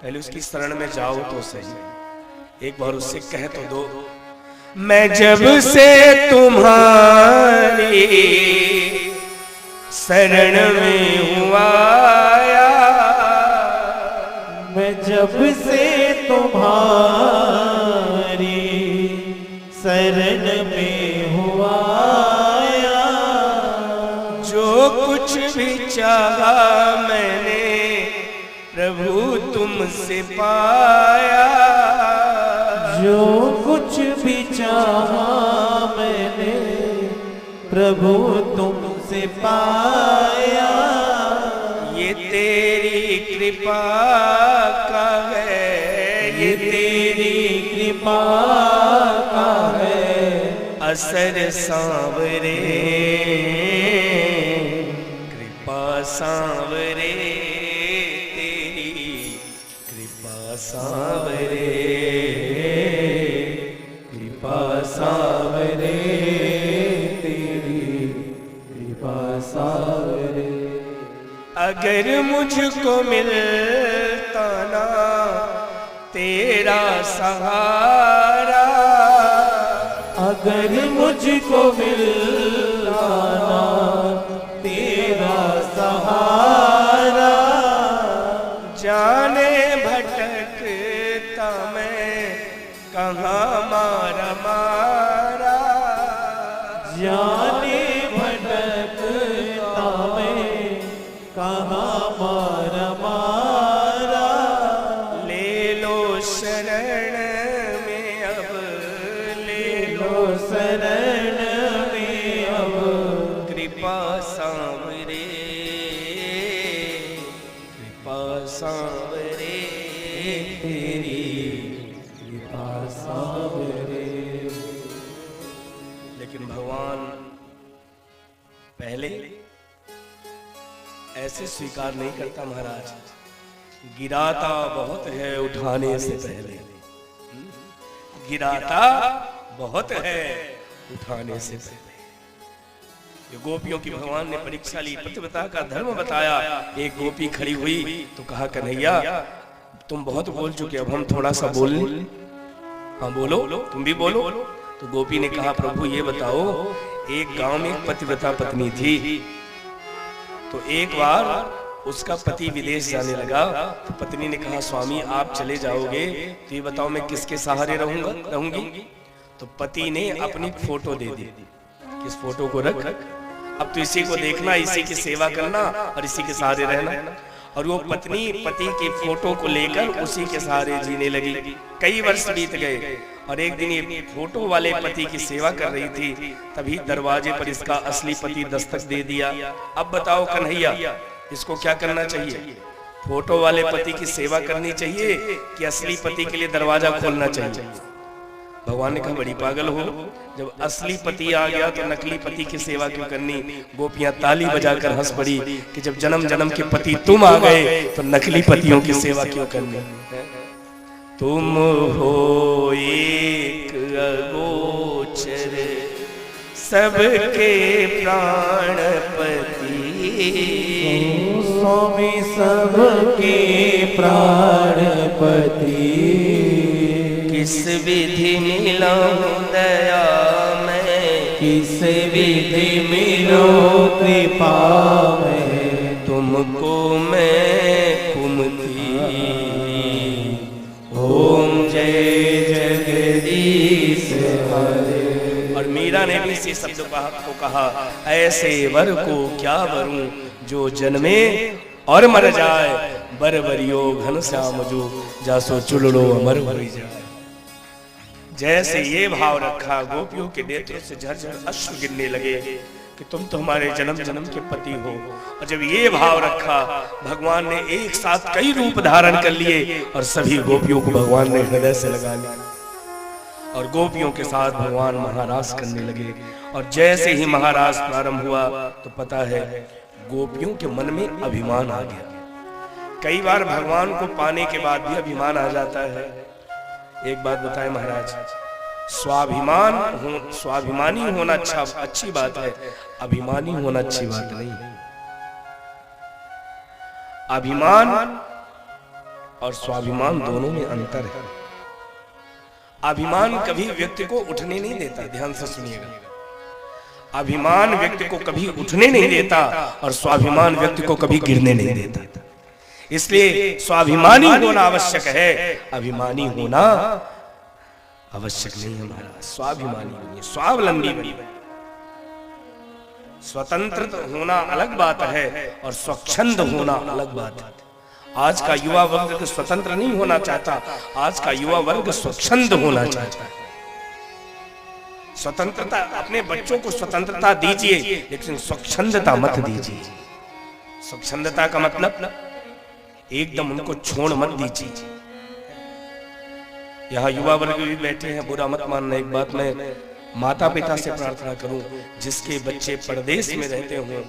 पहले उसकी शरण में जाओ तो सही, एक बार उससे कह तो दो, मैं जब से तुम्हारी शरण में हुआ आया, मैं जब से तुम्हारी शरण में हुआ आया, जो कुछ भी चाहा मैंने प्रभु तुमसे पाया, जो कुछ भी चाहा मैंने प्रभु तुमसे पाया, ये तेरी कृपा का है, ये तेरी कृपा का है असर सांवरे, कृपा सांवरे, तेरी कृपा सांवरे, कृपा सांवरे, तेरी कृपा सांवरे। अगर मुझको मिलता ना तेरा सहारा, अगर मुझको मिलता ना तेरा सहारा, जाने भटकता मैं कहाँ मारा मारा, जाने भटकता मैं कहाँ मारा मारा, ले लो शरण में अब, ले लो शरण में अब कृपा सांवरे, कृपा सांवरे, तेरी कृपा सांवरे। लेकिन भगवान पहले ऐसे स्वीकार नहीं करता महाराज, गिराता बहुत है उठाने से पहले, गिराता बहुत है उठाने से पहले। ये गोपियों की भगवान ने परीक्षा ली, पतिव्रता का धर्म बताया। एक गोपी खड़ी हुई तो कहा, कन्हैया तुम बहुत बोल चुके, अब हम थोड़ा सा बोल लें। हाँ बोलो, तुम भी बोलो। तो गोपी ने कहा, प्रभु ये बताओ, एक गांव में एक पतिव्रता पत्नी थी, तो एक बार उसका पति विदेश जाने लगा, तो पत्नी ने कहा, स्वामी आप चले जाओगे तो ये बताओ मैं किसके सहारे रहूंगी। तो पति ने अपनी फोटो दे दी, किस फोटो को रख, अब तो इसी को देखना, इसी की सेवा करना और इसी के सहारे रहना। और वो पत्नी पति की फोटो को लेकर उसी के सहारे जीने लगी। कई वर्ष बीत गए और एक दिन ये फोटो वाले पति की सेवा कर रही थी, तभी दरवाजे पर इसका असली पति दस्तक दे दिया। अब बताओ कन्हैया, इसको क्या करना चाहिए? फोटो वाले पति की सेवा करनी चाहिए कि असली पति के लिए दरवाजा खोलना चाहिए? भगवान ने कहा, बड़ी पागल हो, जब असली पति आ गया तो नकली पति की सेवा क्यों करनी? गोपियां ताली बजाकर हंस पड़ी कि जब जन्म जन्म के पति तुम आ गए तो नकली पतियों की सेवा क्यों करनी? तुम हो एक अगोचर सबके प्राणपति, स्वामी सबके प्राणपति, किस विधि मिला दया में, किस विधि मिलो कृपा में, तुमको मैं कुमति। ओम जय जगदीश हरे। और मीरा ने भी इसी शब्द को कहा, ऐसे वर को क्या वरूं जो जन्मे और मर जाए, बर बरियो घन श्याम जो जासो चुलड़ो अमर भरी जाए। जैसे ये भाव रखा, गोपियों के नेत्रों से झरझर अश्रु गिरने लगे कि तुम तो हमारे जन्म जन्म के पति हो। और जब ये भाव रखा, भगवान ने एक साथ कई रूप धारण कर लिए और सभी गोपियों को भगवान ने हृदय से लगा लिया और गोपियों के साथ भगवान महारास करने लगे। और जैसे ही महारास प्रारंभ हुआ तो पता है गोपियों के मन में अभिमान आ गया। कई बार भगवान को पाने के बाद भी अभिमान आ जाता है। एक बात बताएं महाराज, स्वाभिमानी होना अच्छी बात है, अभिमानी होना अच्छी बात नहीं। अभिमान और स्वाभिमान दोनों में अंतर है। अभिमान कभी व्यक्ति को उठने नहीं देता, ध्यान से सुनिएगा। अभिमान व्यक्ति को कभी उठने नहीं देता और स्वाभिमान व्यक्ति को कभी गिरने नहीं देता। इसलिए स्वाभिमानी होना आवश्यक है, अभिमानी होना आवश्यक नहीं है महाराज। स्वाभिमानी बनिए, स्वावलंबी बनिए। स्वतंत्र होना अलग बात है और स्वच्छंद होना अलग बात है। आज का युवा वर्ग स्वतंत्र नहीं होना चाहता, आज का युवा वर्ग स्वच्छंद होना चाहता है। स्वतंत्रता, अपने बच्चों को स्वतंत्रता दीजिए, लेकिन स्वच्छंदता मत दीजिए। स्वच्छंदता का मतलब एकदम उनको छोड़ मत दीजिए। यहाँ युवा वर्ग भी बैठे हैं, बुरा मत मानना। एक बात मैं माता पिता से प्रार्थना करूं, जिसके बच्चे परदेश में रहते हों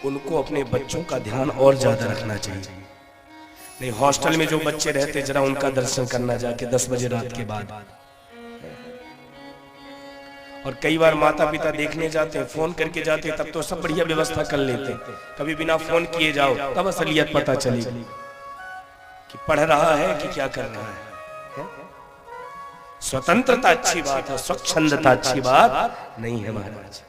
उनको अपने बच्चों का ध्यान और ज्यादा रखना चाहिए। नहीं, हॉस्टल में जो बच्चे रहते जरा उनका दर्शन करना जाके 10 बजे रात के बाद। और कई बार माता पिता देखने जाते हैं, फोन करके जाते हैं, तब तो सब बढ़िया व्यवस्था कर लेते हैं। कभी बिना फोन किए जाओ तब असलियत पता चलेगी कि पढ़ रहा है कि क्या कर रहा है। स्वतंत्रता अच्छी बात है, स्वच्छंदता अच्छी बात नहीं है महाराज।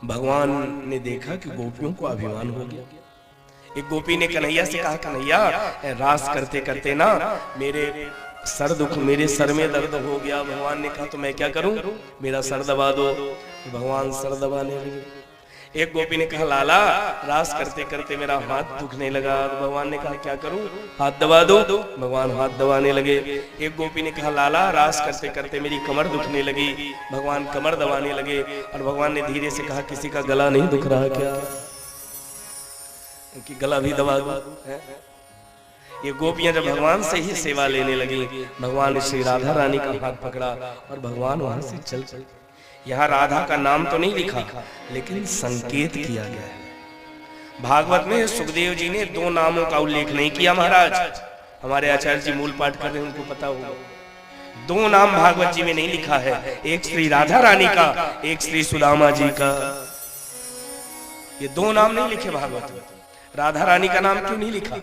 भगवान ने देखा कि गोपियों को अभिमान हो गया। एक गोपी ने कन्हैया से कहा, कन्हैया रास करते करते ना मेरे सर दुख, मेरे सर में दर्द हो गया। भगवान ने कहा तो मैं क्या करूं, मेरा सर दबा दो। भगवान सर दबाने लगे। एक गोपी ने कहा, लाला रास करते करते मेरा हाथ दुखने लगा। भगवान ने कहा क्या करूं, हाथ दबा दो। भगवान हाथ दबाने लगे। एक गोपी ने कहा, लाला रास करते करते मेरी कमर दुखने लगी। भगवान कमर दबाने लगे। और भगवान ने धीरे से कहा, किसी का गला नहीं दुख रहा क्या, कि गला भी दबा दो। ये गोपियां जब भगवान से ही सेवा लेने लगी, भगवान ने श्री राधा रानी का हाथ पकड़ा और भगवान वहां से चल पड़े। यहाँ राधा का नाम तो नहीं लिखा, लेकिन संकेत किया गया है। भागवत में सुखदेव जी ने 2 नामों का उल्लेख नहीं किया महाराज। हमारे आचार्य जी मूल पाठ कर रहे हैं, उनको पता होगा। 2 नाम भागवत जी में नहीं लिखा है, एक श्री राधा रानी का, एक श्री सुदामा जी का। ये 2 नाम नहीं लिखे भागवत में। राधा रानी का नाम क्यों नहीं लिखा?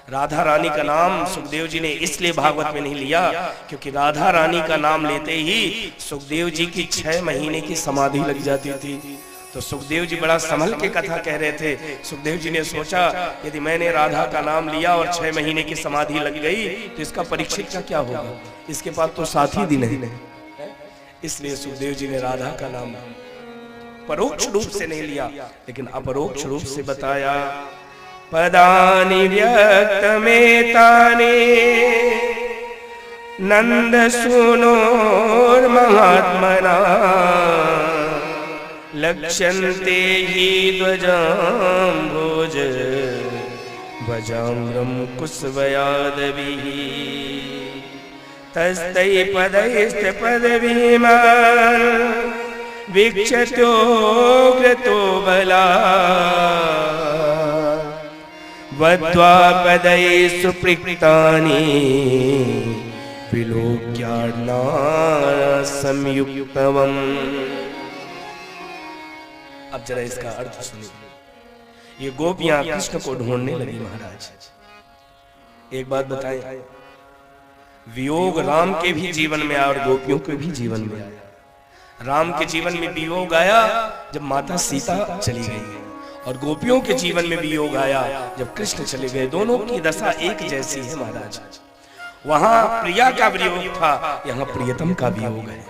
राधा रानी का नाम सुखदेव जी ने इसलिए भागवत में नहीं लिया क्योंकि राधा रानी का नाम लेते ही सुखदेव जी की 6 महीने की समाधि लग जाती थी। तो सुखदेव जी बड़ा संभल के कथा कह रहे थे। सुखदेव जी ने सोचा यदि मैंने राधा का नाम लिया और 6 महीने की समाधि लग गई तो इसका परीक्षित का क्या होगा, इसके पास तो 7 ही दिन है। इसलिए सुखदेव जी ने राधा का नाम परोक्ष रूप से नहीं लिया, लेकिन अपरोक्ष रूप से बताया। पदानि व्यक्तमेतानि नंद सुनोर महात्मना लक्ष्यन्ते हि ध्वजाम्भोज भजाम्रं कुशवयादभिः तस्तै पदैश्च पदवीमान् वीक्षत्योग्रतो बला वद्वा पदैः सुप्रीतानि विलोक्यार्णा संयुक्तवम्। अब जरा इसका अर्थ सुनिए। ये गोपियां कृष्ण को ढूंढने लगी महाराज। एक बात बताएं, वियोग राम के भी जीवन में आया और गोपियों के भी जीवन में आया। राम के जीवन में वियोग आया जब माता सीता चली गई, और गोपियों के जीवन में वियोग आया जब कृष्ण चले गए। दोनों की दशा एक जैसी है महाराज। वहां प्रिया का वियोग था, यहाँ प्रियतम का वियोग है।